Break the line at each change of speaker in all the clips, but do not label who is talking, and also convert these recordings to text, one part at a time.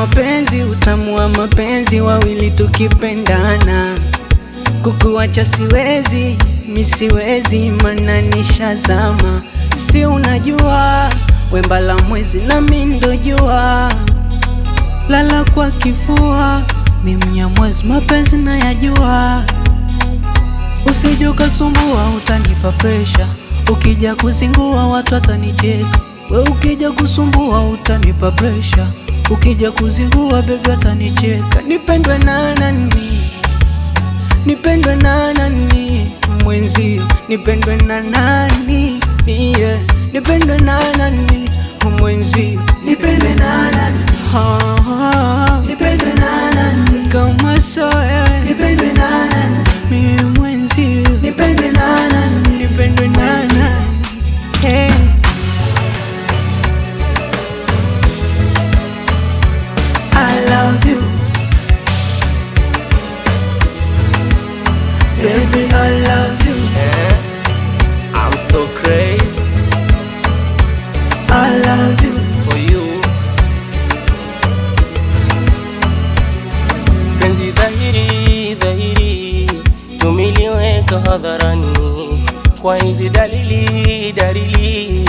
mapenzi, utamu wa mapenzi, wawili tukipendana. Kukuacha siwezi, mi siwezi, maana nishazama. Si unajua wemba la mwezi na mi ndo jua, lala kwa kifua, mimi ya mwezi mapenzi na yajua. Usije ukasumbua utanipa presha, ukija kuzingua watu watanicheka. We ukija kusumbua utanipa presha, ukija kuzingua baby watanicheka. Nipendwe na nani? Nipendwe na nani? Mwenzio nipendwe na nani? Yeah. Nipendwe na nani? Mwenzio nipendwe na nani? Nipendwe na nani? Kama soe nipendwe na nani? Mimi mwenzio nipendwe na nani? Nipendwe na nani? Hey. I love you, baby, I love you.
Yeah. I'm so crazy.
I love you
for you. Penzi dhahiri dhahiri tumeliweka hadharani, kwa hizi dalili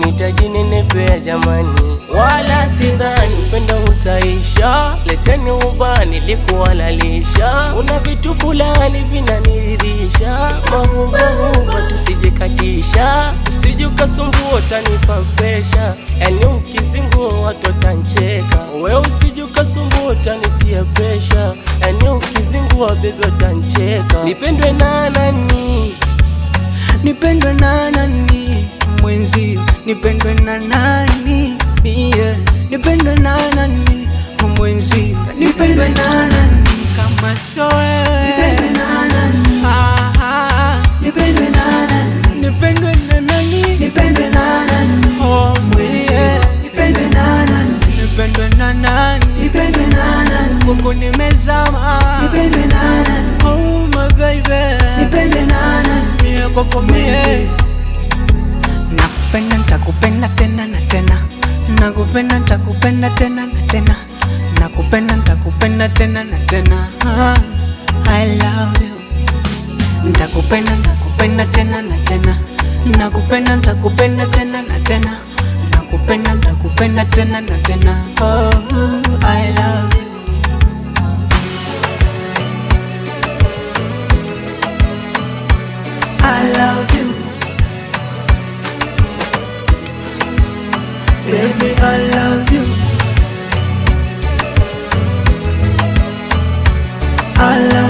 nitajinenepea jamani, wala sidhani upendo utaisha. Leteni ubani likuwalalisha, una vitu fulani vinaniridhisha. Mahuba tusijekatisha, usije ukasumbua utanipa presha. Yani ukizingua watu watancheka, we usije ukasumbua utanitia presha. Yani ukizingua baby watancheka. Nipendwe na nani?
Nipendwe na nani? Mwenzio nipendwe na nani? Yeah. Nipendwe na nani? Mwenzio nipendwe na nani? Kama so wewe nipendwe na nani? Nipendwe na nani? Nipendwe na nani? Nipendwe na nani? Oh mwenzio nipendwe na nani? Nipendwe na nani? Nipendwe na nani? Mungu nimezama. Nipendwe na nani? Oh my baby nipendwe na nani? Mie kwako mie nakupenda, nitakupenda tena na tena. Nakupenda, nitakupenda tena na tena. Nakupenda, nitakupenda tena na tena. I love you. Nitakupenda, nitakupenda tena na tena. Nakupenda, nitakupenda tena na tena. Nakupenda, nitakupenda tena na tena. Oh, I love you. I love you, baby, I love you. I love you.